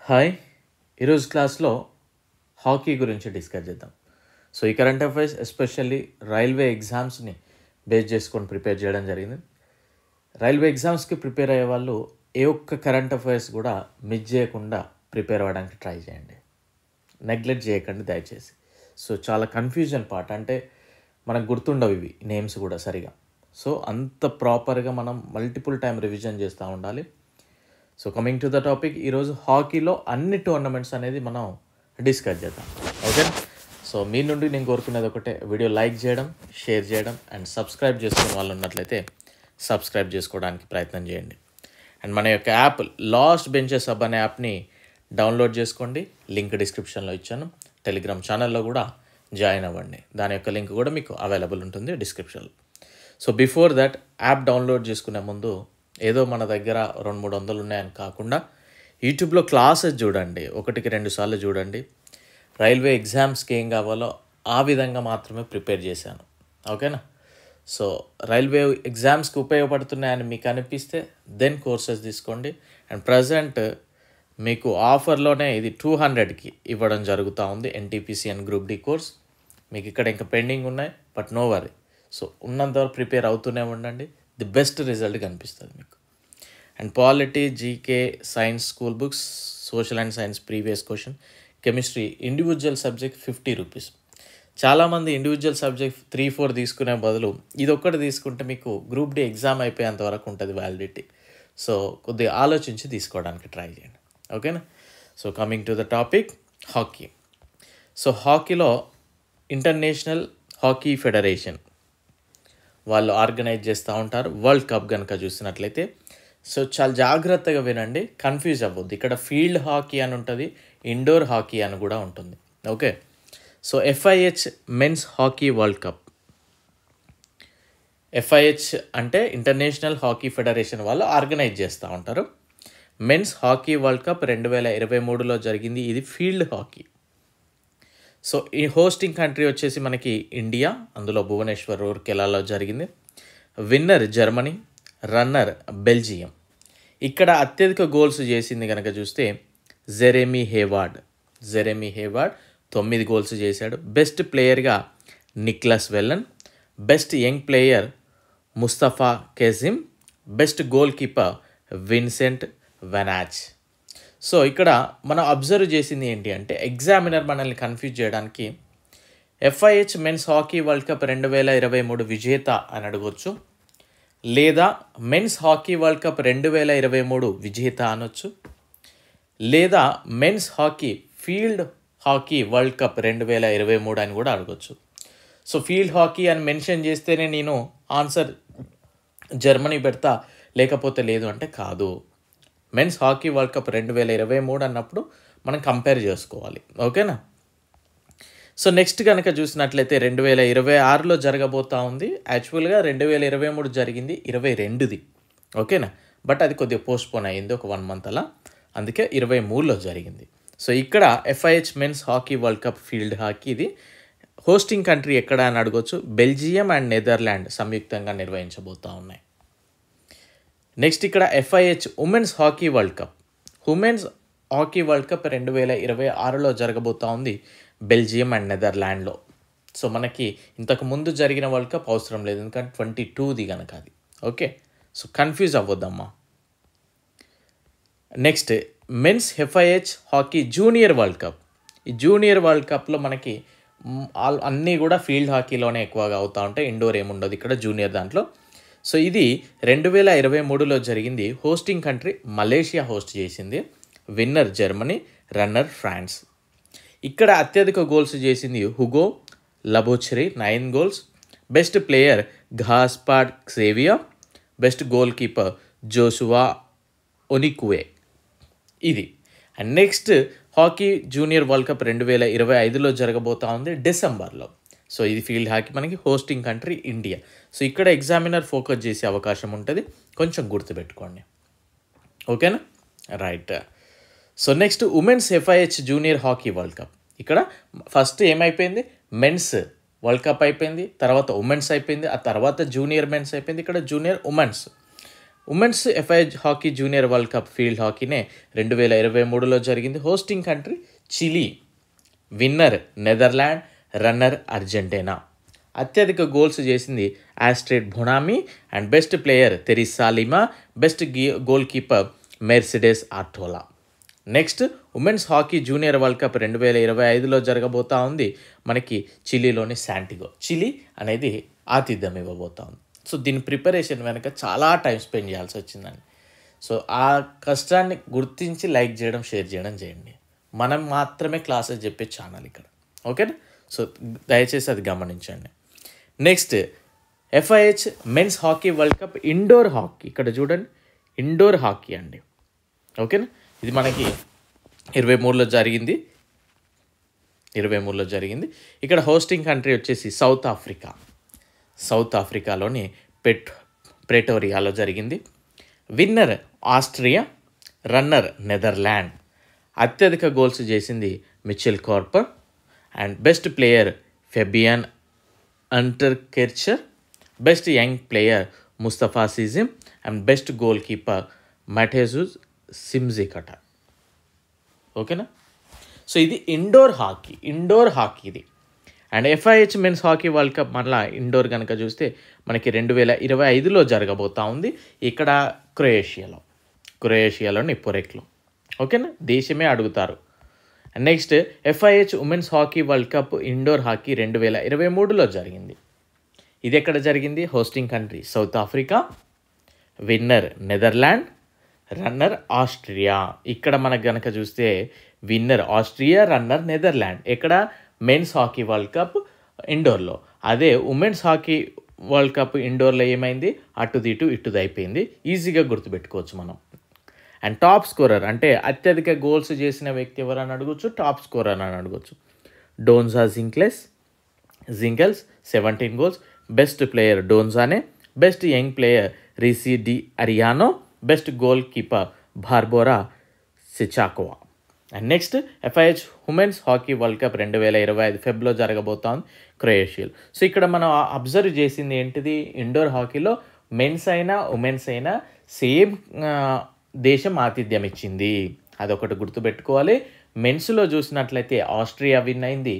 Hi, ఈరోజు క్లాస్లో hockey గురించి డిస్కస్ చేద్దాం. సో ఈ కరెంట్ అఫైర్స్ ఎస్పెషల్లీ రైల్వే ఎగ్జామ్స్ని బేస్ చేసుకొని ప్రిపేర్ చేయడం జరిగింది. రైల్వే ఎగ్జామ్స్కి ప్రిపేర్ అయ్యే వాళ్ళు ఏ ఒక్క కరెంట్ అఫైర్స్ కూడా మిస్ చేయకుండా ప్రిపేర్ అవ్వడానికి ట్రై చేయండి. నెగ్లెక్ట్ చేయకండి దయచేసి. సో చాలా కన్ఫ్యూజన్ పార్ట్, అంటే మనకు గుర్తుండవు ఇవి నేమ్స్ కూడా సరిగా. సో అంత ప్రాపర్గా మనం మల్టిపుల్ టైం రివిజన్ చేస్తూ ఉండాలి. So coming to the topic, ఈరోజు హాకీలో అన్ని టోర్నమెంట్స్ అనేది మనం డిస్కస్ చేద్దాం. ఓకే, సో మీ నుండి నేను కోరుకునేది ఒకటే, వీడియో లైక్ చేయడం, షేర్ చేయడం అండ్ సబ్స్క్రైబ్ చేసుకునే వాళ్ళు ఉన్నట్లయితే సబ్స్క్రైబ్ చేసుకోవడానికి ప్రయత్నం చేయండి. అండ్ మన యొక్క యాప్ లాస్ట్ బెంచెస్ హబ్ అనే యాప్ని డౌన్లోడ్ చేసుకోండి. లింక్ డిస్క్రిప్షన్లో ఇచ్చాను. టెలిగ్రామ్ ఛానల్లో కూడా జాయిన్ అవ్వండి. దాని యొక్క లింక్ కూడా మీకు అవైలబుల్ ఉంటుంది డిస్క్రిప్షన్లో. So before that, app download చేసుకునే ముందు ఏదో మన దగ్గర 200-300 ఉన్నాయని కాకుండా యూట్యూబ్లో క్లాసెస్ చూడండి, 1-2 సార్లు చూడండి. రైల్వే ఎగ్జామ్స్కి ఏం కావాలో ఆ విధంగా మాత్రమే ప్రిపేర్ చేశాను. ఓకేనా? సో రైల్వే ఎగ్జామ్స్కి ఉపయోగపడుతున్నాయని మీకు అనిపిస్తే దెన్ కోర్సెస్ తీసుకోండి. అండ్ ప్రజెంట్ మీకు ఆఫర్లోనే ఇది 200కి ఇవ్వడం జరుగుతూ ఉంది. NTPC and group D course మీకు ఇక్కడ ఇంకా పెండింగ్ ఉన్నాయి, బట్ నో వరీ. సో ఉన్నంతవరకు ప్రిపేర్ అవుతూనే ఉండండి, ది బెస్ట్ రిజల్ట్ కనిపిస్తుంది మీకు. And polity, GK, science school books, social and science previous question, chemistry individual subject 50 rupees. చాలామంది ఇండివిజువల్ సబ్జెక్ట్ 3-4 తీసుకునే బదులు ఇది ఒక్కటి తీసుకుంటే మీకు గ్రూప్ డి ఎగ్జామ్ అయిపోయేంత వరకు ఉంటుంది వ్యాలిడిటీ. సో కొద్దిగా ఆలోచించి తీసుకోవడానికి ట్రై చేయండి. ఓకేనా? So coming to the topic, hockey. So హాకీలో ఇంటర్నేషనల్ హాకీ ఫెడరేషన్ వాళ్ళు ఆర్గనైజ్ చేస్తూ ఉంటారు వరల్డ్ కప్ కనుక చూసినట్లయితే. సో చాలా జాగ్రత్తగా వినండి, కన్ఫ్యూజ్ అవ్వద్దు. ఇక్కడ ఫీల్డ్ హాకీ అని ఉంటుంది, ఇండోర్ హాకీ అని కూడా ఉంటుంది. Okay, so FIH men's hockey world cup. FIH అంటే ఇంటర్నేషనల్ హాకీ ఫెడరేషన్ వాళ్ళు ఆర్గనైజ్ చేస్తూ ఉంటారు. మెన్స్ హాకీ వరల్డ్ కప్ 2023లో జరిగింది. ఇది ఫీల్డ్ హాకీ. సో ఈ హోస్టింగ్ కంట్రీ వచ్చేసి మనకి ఇండియా, అందులో భువనేశ్వర్, రూర్కెలాలో జరిగింది. Winner Germany, runner Belgium. ఇక్కడ అత్యధిక గోల్స్ చేసింది కనుక చూస్తే జెరెమీ హేవార్డ్ 9 గోల్స్ చేశాడు. బెస్ట్ ప్లేయర్గా Niklas Wellen, best young player Mustafa Cassiem, best goalkeeper Vincent Vanasch. So ఇక్కడ మనం అబ్జర్వ్ చేసింది ఏంటి అంటే, ఎగ్జామినర్ మనల్ని కన్ఫ్యూజ్ చేయడానికి FIH men's hockey world Cup 2023 విజేత అని అడగవచ్చు, లేదా మెన్స్ హాకీ వరల్డ్ కప్ 2023 విజేత అనొచ్చు, లేదా men's hockey field hockey world Cup 2023 అని కూడా అడగవచ్చు. సో ఫీల్డ్ హాకీ అని మెన్షన్ చేస్తేనే నేను ఆన్సర్ జర్మనీ పెడతా, లేకపోతే లేదు అంటే కాదు. మెన్స్ హాకీ వరల్డ్ కప్ 2023 అన్నప్పుడు మనం కంపేర్ చేసుకోవాలి. ఓకేనా? సో నెక్స్ట్ కనుక చూసినట్లయితే 2026లో జరగబోతూ ఉంది. యాక్చువల్గా 2023 జరిగింది 22ది. ఓకేనా? బట్ అది కొద్దిగా పోస్ట్పోన్ అయ్యింది ఒక 1 మంత్ అలా, అందుకే 23లో జరిగింది. సో ఇక్కడ FIH men's hockey world cup field hockey, ఇది హోస్టింగ్ కంట్రీ ఎక్కడ అని అడగవచ్చు. బెల్జియం అండ్ నెదర్లాండ్ సంయుక్తంగా నిర్వహించబోతూ ఉన్నాయి. నెక్స్ట్ ఇక్కడ FIH women's hockey world cup. Women's hockey world cup 2026లో జరగబోతూ ఉంది బెల్జియం అండ్ నెదర్లాండ్లో. సో మనకి ఇంతకు ముందు జరిగిన వరల్డ్ కప్ అవసరం లేదు, ఎందుకంటే 22ది కనుక అది. ఓకే, సో కన్ఫ్యూజ్ అవ్వద్దమ్మా. Next men's FIH hockey junior world cup. ఈ జూనియర్ వరల్డ్ కప్లో మనకి అన్నీ కూడా ఫీల్డ్ హాకీలోనే ఎక్కువగా అవుతూ ఉంటాయి, ఇండోర్ ఏముండదు ఇక్కడ జూనియర్ దాంట్లో. సో ఇది 2023లో జరిగింది. హోస్టింగ్ కంట్రీ మలేషియా హోస్ట్ చేసింది. Winner Germany, runner France. ఇక్కడ అత్యధిక గోల్స్ చేసింది Hugo Labouchere 9 goals. Best player Gaspard Xavier, best goalkeeper Joshua Onyekwue. ఇది. And next hockey junior world cup 2025లో జరగబోతూ ఉంది డిసెంబర్లో. సో ఇది ఫీల్డ్ హాకీ, మనకి హోస్టింగ్ కంట్రీ ఇండియా. సో ఇక్కడ ఎగ్జామినర్ ఫోకస్ చేసే అవకాశం ఉంటుంది, కొంచెం గుర్తుపెట్టుకోండి. ఓకేనా? Right. So next women's FIH junior hockey world cup. ఇక్కడ ఫస్ట్ ఏమైపోయింది, మెన్స్ వరల్డ్ కప్ అయిపోయింది, తర్వాత ఉమెన్స్ అయిపోయింది, ఆ తర్వాత జూనియర్ మెన్స్ అయిపోయింది, ఇక్కడ junior women's. Women's FIH hockey junior world cup field హాకీనే 2023లో జరిగింది. Hosting country Chile, winner Netherland, runner Argentina. అత్యధిక గోల్స్ చేసింది Astrid Bonami and best player Teresa Lima, best goalkeeper Mercedes Artola. Next women's hockey junior world cup 2025లో జరగబోతా ఉంది మనకి చిలీలోని శాంటిగో. Chile అనేది ఆతిథ్యం ఇవ్వబోతా ఉంది. సో దీని ప్రిపరేషన్ వెనక చాలా టైం స్పెండ్ చేయాల్సి వచ్చిందండి. సో ఆ కష్టాన్ని గుర్తించి లైక్ చేయడం, షేర్ చేయడం చేయండి. మనం మాత్రమే క్లాసెస్ చెప్పే ఛానల్ ఇక్కడ, ఓకేనా? సో దయచేసి అది గమనించండి. Next FIH men's hockey world cup indoor hockey. ఇక్కడ చూడండి, ఇండోర్ హాకీ అండి, ఓకేనా? ఇది మనకి 23లో జరిగింది. ఇక్కడ హోస్టింగ్ కంట్రీ వచ్చేసి సౌత్ ఆఫ్రికాలోని ప్రెటోరియాలో జరిగింది. Winner Austria, runner Netherland. అత్యధిక గోల్స్ చేసింది Michael Korper and best player Fabian Unterkircher, best young player Mustafa Cassiem and best goalkeeper Mateusz Szymczyk, ఓకేనా? సో ఇది ఇండోర్ హాకీ ఇది. And FIH men's hockey world cup మళ్ళీ indoor కనుక చూస్తే మనకి 2025లో జరగబోతా ఉంది. ఇక్కడ క్రొయేషియాలోని పొరెక్లో, ఓకేనా? దేశమే అడుగుతారు. Next FIH women's hockey world cup indoor hockey 2023లో జరిగింది. ఇది ఎక్కడ జరిగింది? Hosting country South Africa, winner Netherland, runner Austria. ఇక్కడ మనకు కనుక చూస్తే విన్నర్ ఆస్ట్రియా, రన్నర్ నెదర్లాండ్. ఎక్కడ? మెన్స్ హాకీ వరల్డ్ కప్ ఇండోర్లో. అదే ఉమెన్స్ హాకీ వరల్డ్ కప్ ఇండోర్లో ఏమైంది? అటుది ఇటుది అయిపోయింది. ఈజీగా గుర్తుపెట్టుకోవచ్చు మనం. అండ్ టాప్ స్కోరర్ అంటే అత్యధిక గోల్స్ చేసిన వ్యక్తి ఎవరని అడగచ్చు, టాప్ స్కోరర్ అని అడగచ్చు. Donja Zwinkels 17 goals, best player డోన్జానే, best young player Rici de Ariano, best goalkeeper Barbora Cichakova. And next FIH women's hockey world cup 2025 ఫెబ్లో జరగబోతోంది క్రొయేషియాలో. సో ఇక్కడ మనం అబ్జర్వ్ చేసింది ఏంటిది? ఇండోర్ హాకీలో మెన్స్ అయినా ఉమెన్స్ అయినా సేమ్ దేశం ఆతిథ్యం ఇచ్చింది. అదొకటి గుర్తుపెట్టుకోవాలి. మెన్స్లో చూసినట్లయితే ఆస్ట్రియా విన్ అయింది,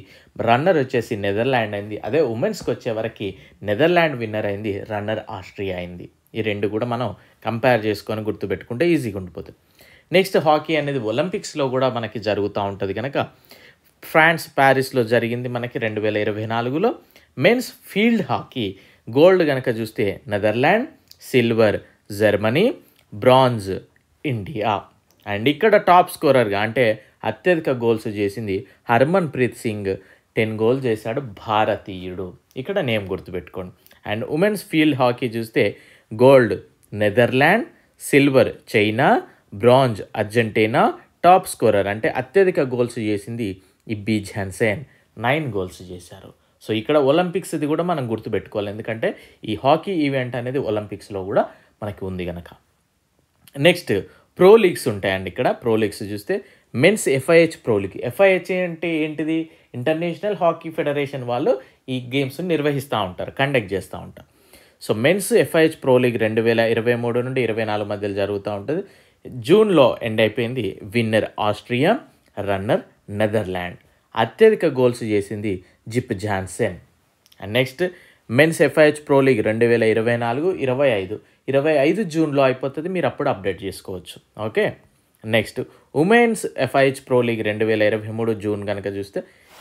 రన్నర్ వచ్చేసి నెదర్లాండ్ అయింది. అదే ఉమెన్స్కి వచ్చేవరకు నెదర్లాండ్ విన్నర్ అయింది, రన్నర్ ఆస్ట్రియా అయింది. ఈ రెండు కూడా మనం కంపేర్ చేసుకొని గుర్తుపెట్టుకుంటే ఈజీగా ఉండిపోతుంది. నెక్స్ట్ హాకీ అనేది ఒలింపిక్స్లో కూడా మనకి జరుగుతూ ఉంటుంది కనుక ఫ్రాన్స్ ప్యారిస్లో జరిగింది మనకి 2024లో. మెన్స్ ఫీల్డ్ హాకీ గోల్డ్ కనుక చూస్తే Netherland, silver Germany, bronze India. And ఇక్కడ టాప్ స్కోరర్గా అంటే అత్యధిక గోల్స్ చేసింది హర్మన్ ప్రీత్ సింగ్, 10 గోల్ చేశాడు, భారతీయుడు. ఇక్కడ నేమ్ గుర్తుపెట్టుకోండి. అండ్ ఉమెన్స్ ఫీల్డ్ హాకీ చూస్తే gold Netherland, silver China, bronze Argentina. Top scorer అంటే అత్యధిక గోల్స్ చేసింది ఇబ్బీ జాన్సెన్, 9 గోల్స్ చేశారు. సో ఇక్కడ ఒలింపిక్స్ ఇది కూడా మనం గుర్తుపెట్టుకోవాలి, ఎందుకంటే ఈ హాకీ ఈవెంట్ అనేది ఒలింపిక్స్లో కూడా మనకి ఉంది కనుక. నెక్స్ట్ ప్రో లీగ్స్ ఉంటాయండి. ఇక్కడ ప్రో లీగ్స్ చూస్తే men's FIH pro league. FIH అంటే ఏంటిది? ఇంటర్నేషనల్ హాకీ ఫెడరేషన్ వాళ్ళు ఈ గేమ్స్ నిర్వహిస్తూ ఉంటారు, కండక్ట్ చేస్తూ ఉంటారు. So men's FIH pro league 2023 నుండి 2024 మధ్యలో జరుగుతూ ఉంటుంది. జూన్లో ఎండ్ అయిపోయింది. Winner Austria, runner Netherland. అత్యధిక గోల్స్ చేసింది Jip Janssen. And next men's FIH pro league 2024-25 జూన్లో అయిపోతుంది. మీరు అప్పుడు అప్డేట్ చేసుకోవచ్చు, okay. Next women's FIH pro league 2023 June కనుక చూస్తే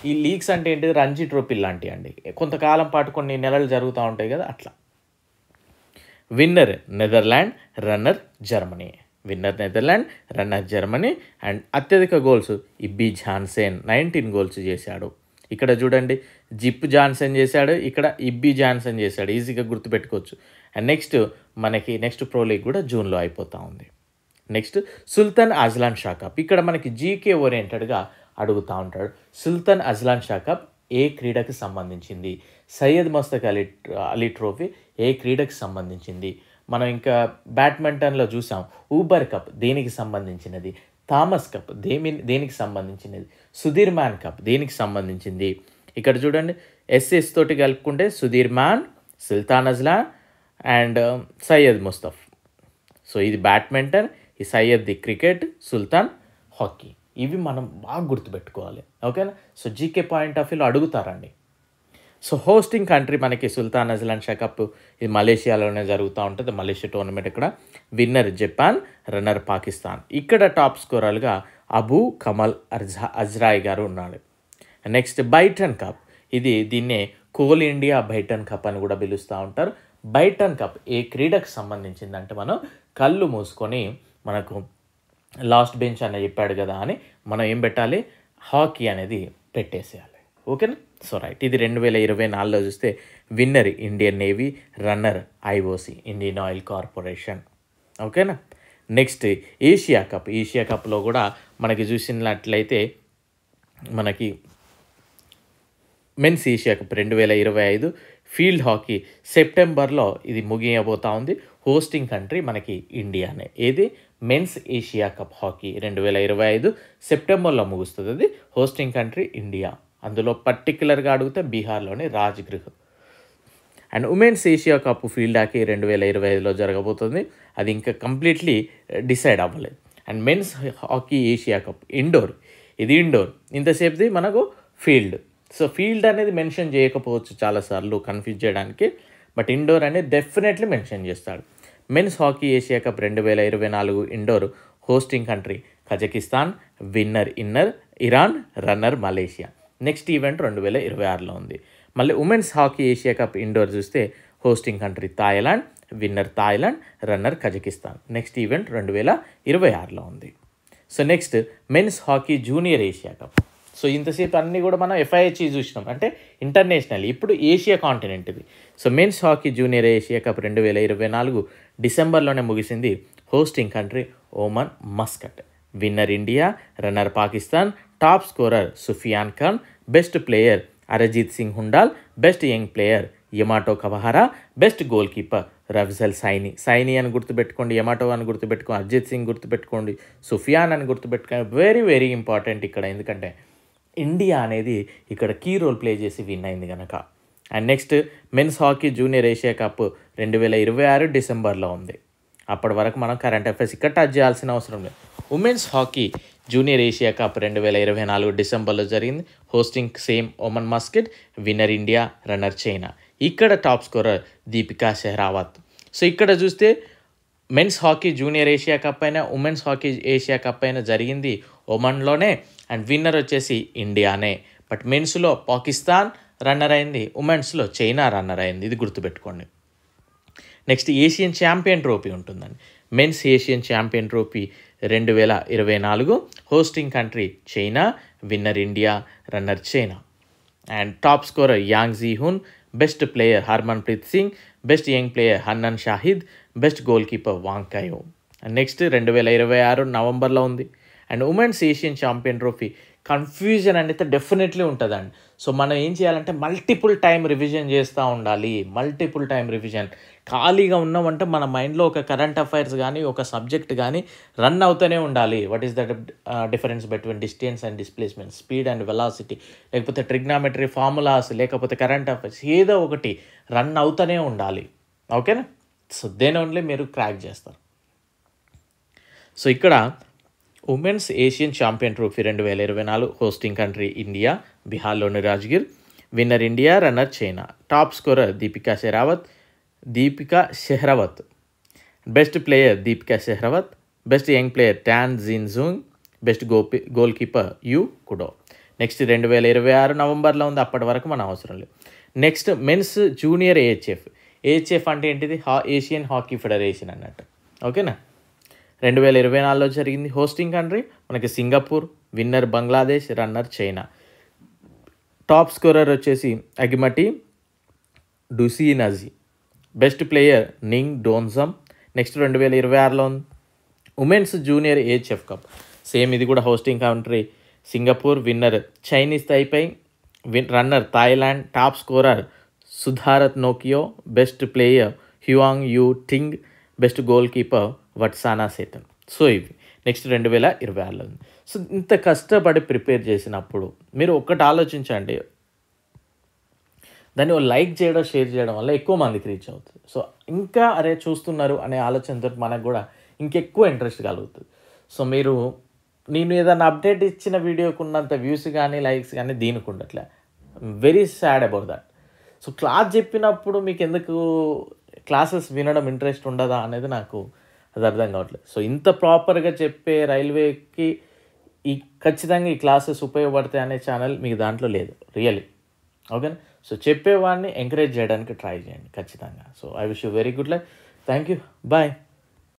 ఈ లీగ్స్ అంటే ఏంటిది? రంజీ ట్రోఫీ లాంటివి అండి. కొంతకాలం పాటు కొన్ని నెలలు జరుగుతూ ఉంటాయి కదా, అట్లా. Winner Netherland, runner Germany. And అత్యధిక గోల్స్ ఇబ్బీ జాన్సెన్, 19 గోల్స్ చేశాడు. ఇక్కడ చూడండి, జిప్ జాన్సన్ చేశాడు, ఇక్కడ ఇబ్బీ జాన్సన్ చేశాడు. ఈజీగా గుర్తుపెట్టుకోవచ్చు. అండ్ నెక్స్ట్ ప్రో లీగ్ కూడా జూన్లో అయిపోతూ ఉంది. నెక్స్ట్ సుల్తాన్ అజ్లాన్ షా కప్. ఇక్కడ మనకి జీకే ఓరియంటెడ్గా అడుగుతూ ఉంటాడు. సుల్తాన్ అజ్లాన్ షా కప్ ఏ క్రీడకి సంబంధించింది? సయ్యద్ మస్తక్ అలీ ట్రోఫీ ఏ క్రీడకి సంబంధించింది? మనం ఇంకా బ్యాడ్మింటన్లో చూసాం, ఊబర్ కప్ దేనికి సంబంధించినది? థామస్ కప్ దేనికి సంబంధించినది? సుధీర్ మ్యాన్ కప్ దేనికి సంబంధించింది? ఇక్కడ చూడండి, ఎస్ఎస్ తోటి కలుపుకుంటే Sudheer man, Sultan Azlan and Syed Mustaf. So ఇది బ్యాడ్మింటన్, ఈ సయ్యద్ది క్రికెట్, సుల్తాన్ హాకీ. ఇవి మనం బాగా గుర్తుపెట్టుకోవాలి. ఓకేనా. సో జీకే పాయింట్ ఆఫ్ వ్యూలో అడుగుతారండి. సో హోస్టింగ్ కంట్రీ మనకి సుల్తాన్ అజ్లాన్ షా కప్, ఇది మలేషియాలోనే జరుగుతూ ఉంటుంది. Malaysia tournament. ఇక్కడ విన్నర్ జపాన్, రన్నర్ పాకిస్తాన్. ఇక్కడ టాప్ స్కోరర్గా అబూ కమల్ అజ్రాయ్ గారు ఉన్నాడు. నెక్స్ట్ బైటన్ కప్, దీన్నే కోల్ ఇండియా బైటన్ కప్ అని కూడా పిలుస్తూ ఉంటారు. బైటన్ కప్ ఏ క్రీడకు సంబంధించిందంటే, మనం కళ్ళు మూసుకొని, మనకు లాస్ట్ బెంచ్ అని చెప్పాడు కదా అని మనం ఏం పెట్టాలి, హాకీ అనేది పెట్టేసేయాలి. ఓకేనా. సో రైట్, ఇది 2024లో చూస్తే winner Indian Navy, runner IOC Indian Oil Corporation. ఓకేనా. Next Asia cup. ఏషియా కప్లో కూడా మనకి చూసినట్లయితే మనకి men's Asia cup 2025 field hockey సెప్టెంబర్లో ఇది ముగియబోతా ఉంది. హోస్టింగ్ కంట్రీ మనకి ఇండియానే. ఏది మెన్స్ ఏషియా కప్ హాకీ 2025 సెప్టెంబర్లో ముగుస్తుంది. అది హోస్టింగ్ కంట్రీ ఇండియా. అందులో పర్టికులర్గా అడిగితే బీహార్లోని Rajgir. And women's Asia cup field hockey 2025లో జరగబోతుంది. అది ఇంకా కంప్లీట్లీ డిసైడ్ అవ్వలేదు. And men's hockey Asia cup indoor. ఇది ఇండోర్, ఇంతసేపుది మనకు ఫీల్డ్. సో ఫీల్డ్ అనేది మెన్షన్ చేయకపోవచ్చు చాలాసార్లు కన్ఫ్యూజ్ చేయడానికి, బట్ ఇండోర్ అనేది డెఫినెట్లీ మెన్షన్ చేస్తాడు. Men's hockey Asia cup 2024 indoor. Hosting country Kazakhstan, winner Iran, runner Malaysia. Next event 2026లో ఉంది. మళ్ళీ women's hockey Asia cup indoor చూస్తే hosting country Thailand, winner Thailand, runner Kazakhstan. Next event 2026లో ఉంది. So next men's hockey junior Asia cup. So ఇంతసేపు అన్నీ కూడా మనం FIHE చూసినాం, అంటే ఇంటర్నేషనల్. ఇప్పుడు ఏషియా కాంటినెంట్ ఇది. So men's hockey junior Asia cup 2024 డిసెంబర్లోనే ముగిసింది. Hosting country Oman Muscat. Winner India, runner Pakistan, top scorer Sufiyan Khan, best player Arijeet Singh Hundal, best young player Yamato Kawahara, best goalkeeper రఫ్జల్ సైని అని గుర్తుపెట్టుకోండి, యమాటో అని గుర్తుపెట్టుకోండి, అరిజిత్ సింగ్ గుర్తుపెట్టుకోండి, సుఫియాన్ అని గుర్తుపెట్టుకోండి. వెరీ వెరీ ఇంపార్టెంట్ ఇక్కడ, ఎందుకంటే ఇండియా అనేది ఇక్కడ కీ రోల్ ప్లే చేసి విన్ అయింది కనుక. And next men's hockey junior Asia Cup 2026 డిసెంబర్లో ఉంది. అప్పటి వరకు మనం కరెంట్ అఫైర్స్ ఇక్కడ టచ్ చేయాల్సిన అవసరం లేదు. Women's hockey junior Asia cup 2024 డిసెంబర్లో జరిగింది. Hosting same Oman Muscat, winner India, runner China. ఇక్కడ top scorer Deepika Sehrawat. So ఇక్కడ చూస్తే men's hockey junior Asia cup అయినా ఉమెన్స్ హాకీ ఏషియా కప్ అయినా జరిగింది ఒమన్లోనే, అండ్ విన్నర్ వచ్చేసి ఇండియానే. బట్ మెన్స్లో పాకిస్తాన్ రన్నర్ అయింది, ఉమెన్స్లో చైనా రన్నర్ అయింది. ఇది గుర్తుపెట్టుకోండి. నెక్స్ట్ ఏషియన్ ఛాంపియన్ ట్రోఫీ ఉంటుందండి. Men's Asian champion trophy 2024. Hosting country China, winner India, runner China. And top scorer Yang Jihun, best player Harmanpreet Singh, best young player Hannan Shahid, best goalkeeper వాంకాయో. And next 2026 నవంబర్లో ఉంది. And women's Asian champion trophy confusion అనేది definitely ఉంటుందండి. So మనం ఏం చేయాలంటే multiple time revision చేస్తూ ఉండాలి. Multiple time revision. ఖాళీగా ఉన్నామంటే మన మైండ్లో ఒక కరెంట్ అఫైర్స్ కానీ ఒక సబ్జెక్ట్ కానీ రన్ అవుతూనే ఉండాలి. What is the difference between distance and displacement, speed and velocity, లేకపోతే ట్రిగ్నామెట్రీ ఫార్ములాస్, లేకపోతే కరెంట్ అఫైర్స్, ఏదో ఒకటి రన్ అవుతూనే ఉండాలి. ఓకేనా. సో దెన్ ఓన్లీ మీరు క్రాక్ చేస్తారు. సో ఇక్కడ women's Asian champion trophy 2024. Hosting country India, బీహార్లోని Rajgir. Winner India, runner China. Top scorer Deepika Sehrawat. Best player Deepika Sehrawat, best young player Tan Jinzhuang, best goalkeeper Yu Kudo. Next 2026 నవంబర్లో ఉంది. అప్పటి వరకు మన అవసరం లేదు. నెక్స్ట్ మెన్స్ జూనియర్ ఏహెచ్ఎఫ్ అంటే ఏంటిది, ఏషియన్ హాకీ ఫెడరేషన్ అన్నట్టు. ఓకేనా. 2024లో జరిగింది. హోస్టింగ్ కంట్రీ మనకి Singapore, winner Bangladesh, runner China. Top scorer వచ్చేసి అగిమటి డుసినజీ, బెస్ట్ ప్లేయర్ నింగ్ డోన్జమ్. నెక్స్ట్ 2026లో ఉంది. Women's junior AHF cup same, ఇది కూడా hosting country Singapore, winner Chinese Taipei, runner Thailand. Top scorer సుధారత్ నోకియో, best player Huang Yu Ting, best goalkeeper వట్సానా సేటన్. సో ఇవి నెక్స్ట్ 2026లో ఉంది. సో ఇంత కష్టపడి ప్రిపేర్ చేసినప్పుడు మీరు ఒక్కటి ఆలోచించండి, దాన్ని లైక్ చేయడం షేర్ చేయడం వల్ల ఎక్కువ మందికి రీచ్ అవుతుంది. సో ఇంకా అరే చూస్తున్నారు అనే ఆలోచనతో మనకు కూడా ఇంకెక్కువ ఇంట్రెస్ట్ కలుగుతుంది. సో మీరు నేను ఏదైనా అప్డేట్ ఇచ్చిన వీడియోకి ఉన్నంత వ్యూస్ కానీ లైక్స్ కానీ దీనికి ఉండట్లే. Very sad about that. So class చెప్పినప్పుడు మీకు ఎందుకు క్లాసెస్ వినడం ఇంట్రెస్ట్ ఉండదా అనేది నాకు అది అర్థం కావట్లేదు. సో ఇంత ప్రాపర్గా చెప్పే రైల్వేకి ఖచ్చితంగా ఈ క్లాసెస్ ఉపయోగపడతాయి అనే ఛానల్ మీకు దాంట్లో లేదు రియల్లీ. ఓకేనా? సో చెప్పేవాడిని ఎంకరేజ్ చేయడానికి ట్రై చేయండి ఖచ్చితంగా. So I wish you very good luck. Thank you. Bye.